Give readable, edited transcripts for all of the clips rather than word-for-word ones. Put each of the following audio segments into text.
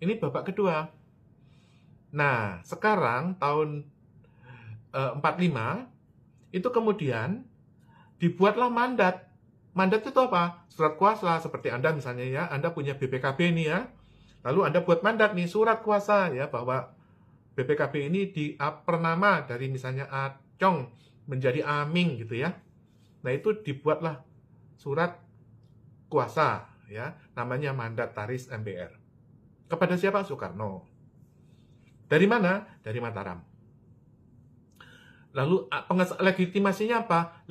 Ini babak kedua. Nah, sekarang tahun 45 itu kemudian dibuatlah mandat. Mandat itu apa? Surat kuasa seperti Anda misalnya ya, Anda punya BPKB nih ya. Lalu Anda buat mandat nih, surat kuasa ya bahwa BPKB ini dipernama dari misalnya Acong menjadi Aming gitu ya. Nah, itu dibuatlah surat kuasa ya, namanya mandataris MPR. Kepada siapa? Soekarno. Dari mana? Dari Mataram. Lalu legitimasinya apa?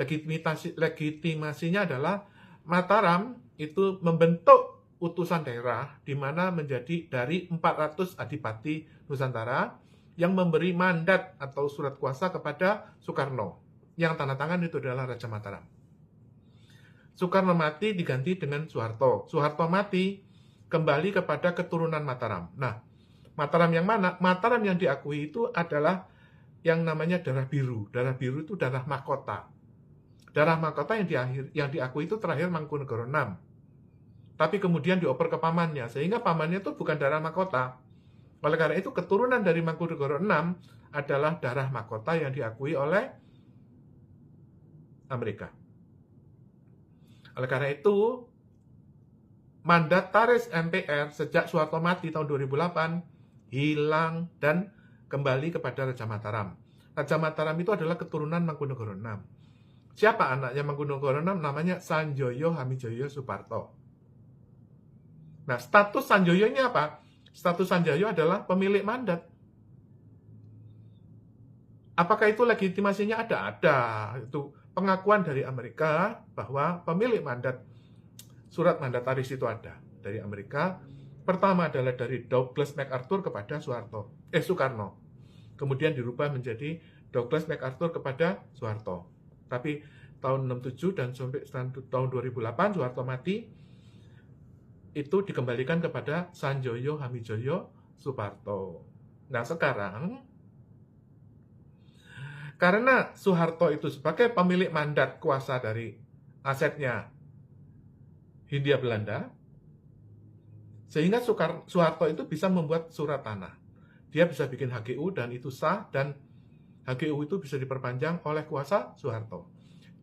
Legitimasinya adalah Mataram itu membentuk utusan daerah di mana menjadi dari 400 adipati Nusantara yang memberi mandat atau surat kuasa kepada Soekarno. Yang tanda tangan itu adalah Raja Mataram. Soekarno mati diganti dengan Soeharto. Soeharto mati kembali kepada keturunan Mataram. Nah, Mataram yang mana? Mataram yang diakui itu adalah yang namanya darah biru. Darah biru itu darah mahkota. Darah mahkota yang diakui itu terakhir Mangkunegoro 6. Tapi kemudian dioper ke pamannya, sehingga pamannya itu bukan darah mahkota. Oleh karena itu, keturunan dari Mangkunegoro 6 adalah darah mahkota yang diakui oleh Amerika. Oleh karena itu, mandataris MPR sejak Soeharto mati tahun 2008 hilang dan kembali kepada Raja Mataram. Raja Mataram itu adalah keturunan Mangkunegoro 6. Siapa anaknya Mangkunegoro 6? Namanya Sanjoyo Hamijoyo Suparto. Nah, status Sanjoyo ini apa? Status Sanjoyo adalah pemilik mandat. Apakah itu legitimasinya ada? Ada. Itu pengakuan dari Amerika bahwa pemilik mandat, surat mandataris itu ada dari Amerika. Pertama adalah dari Douglas MacArthur kepada Soekarno. Kemudian dirubah menjadi Douglas MacArthur kepada Soeharto. Tapi tahun 67 dan sampai tahun 2008 Soeharto mati, itu dikembalikan kepada Sanjoyo Hamijoyo Suparto. Nah, sekarang karena Soeharto itu sebagai pemilik mandat kuasa dari asetnya Hindia Belanda, sehingga Soeharto itu bisa membuat surat tanah. Dia bisa bikin HGU dan itu sah, dan HGU itu bisa diperpanjang oleh kuasa Soeharto.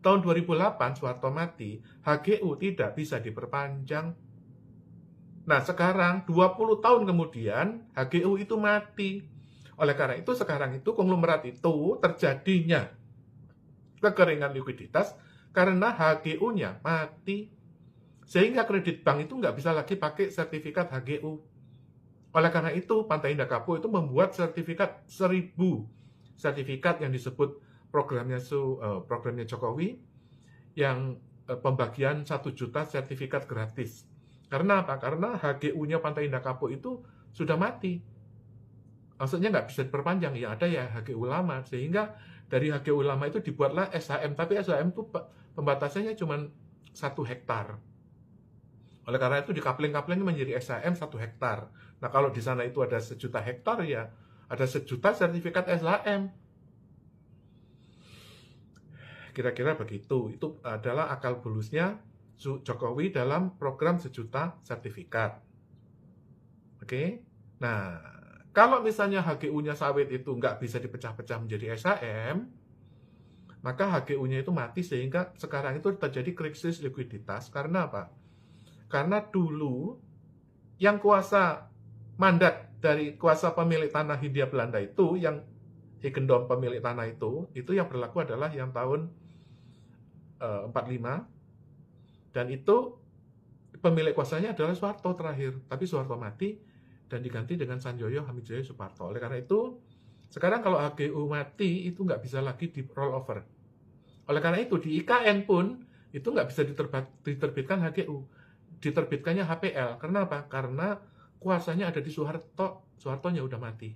Tahun 2008 Soeharto mati, HGU tidak bisa diperpanjang. Nah, sekarang 20 tahun kemudian HGU itu mati. Oleh karena itu sekarang itu konglomerat itu terjadinya kekeringan likuiditas karena HGU-nya mati. Sehingga kredit bank itu nggak bisa lagi pakai sertifikat HGU. Oleh karena itu, Pantai Indah Kapuk itu membuat sertifikat 1000 sertifikat yang disebut programnya Jokowi, yang pembagian 1 juta sertifikat gratis. Karena apa? Karena HGU-nya Pantai Indah Kapuk itu sudah mati. Maksudnya nggak bisa diperpanjang, yang ada ya HGU lama. Sehingga dari HGU lama itu dibuatlah SHM, tapi SHM itu pembatasannya cuma 1 hektar. Oleh karena itu dikapling-kapling menjadi SHM 1 hektar. Nah, kalau di sana itu ada 1 juta hektar, ya ada 1 juta sertifikat SHM. Kira-kira begitu. Itu adalah akal bulusnya Jokowi dalam program 1 juta sertifikat. Oke? Nah, kalau misalnya HGU-nya sawit itu nggak bisa dipecah-pecah menjadi SHM, maka HGU-nya itu mati, sehingga sekarang itu terjadi krisis likuiditas. Karena apa? Karena dulu yang kuasa mandat dari kuasa pemilik tanah Hindia Belanda itu, yang Eigendom pemilik tanah itu yang berlaku adalah yang tahun 45, dan itu pemilik kuasanya adalah Soeharto terakhir, tapi Soeharto mati dan diganti dengan Sanjoyo Hamijoyo Suparto. Oleh karena itu, sekarang kalau HGU mati itu nggak bisa lagi di roll over. Oleh karena itu di IKN pun itu nggak bisa diterbitkan HGU, diterbitkannya HPL. Karena apa? Karena kuasanya ada di Soeharto, Soehartonya udah mati.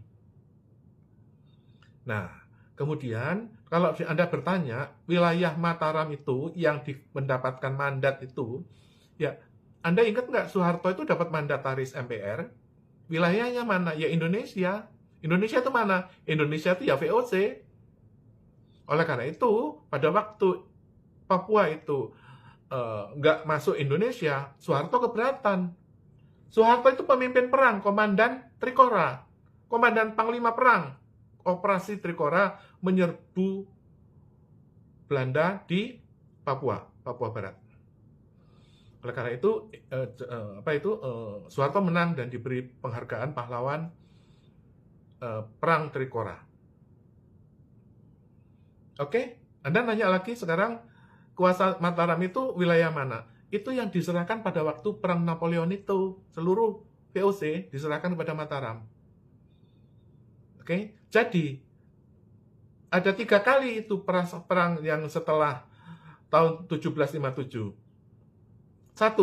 Nah, kemudian kalau Anda bertanya, wilayah Mataram itu yang mendapatkan mandat itu, ya Anda ingat nggak Soeharto itu dapat mandataris MPR? Wilayahnya mana? Ya Indonesia. Indonesia itu mana? Indonesia itu ya VOC. Oleh karena itu, pada waktu Papua itu nggak masuk Indonesia, Soeharto keberatan. Soeharto itu pemimpin perang, komandan Trikora, komandan panglima perang, operasi Trikora menyerbu Belanda di Papua Barat. Oleh karena itu, Soeharto menang dan diberi penghargaan pahlawan perang Trikora. Oke, Anda nanya lagi sekarang, kuasa Mataram itu wilayah mana? Itu yang diserahkan pada waktu perang Napoleon itu, seluruh VOC diserahkan kepada Mataram. Oke, jadi ada 3 kali itu perang yang setelah tahun 1757. 1,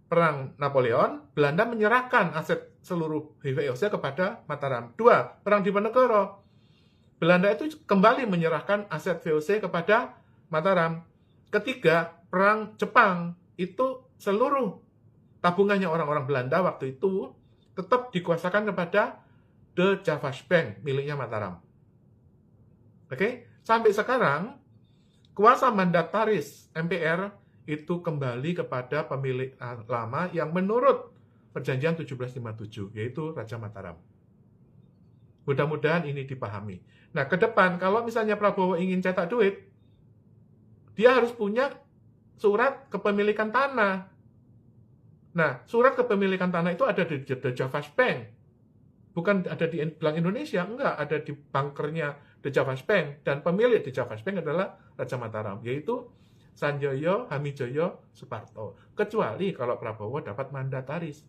perang Napoleon, Belanda menyerahkan aset seluruh VOC kepada Mataram. 2, perang Diponegoro, Belanda itu kembali menyerahkan aset VOC kepada Mataram. 3, perang Jepang, itu seluruh tabungannya orang-orang Belanda waktu itu tetap dikuasakan kepada The Javash Bank, miliknya Mataram. Oke, sampai sekarang kuasa mandataris MPR itu kembali kepada pemilik lama yang menurut perjanjian 1757, yaitu Raja Mataram. Mudah-mudahan ini dipahami. Nah, ke depan kalau misalnya Prabowo ingin cetak duit, dia harus punya surat kepemilikan tanah. Nah, surat kepemilikan tanah itu ada di The Javash Bank. Bukan ada di Bank Indonesia, enggak, ada di bankernya The Javash Bank. Dan pemilik The Javash Bank adalah Raja Mataram, yaitu Sanjoyo Hamijoyo Suparto. Kecuali kalau Prabowo dapat mandataris.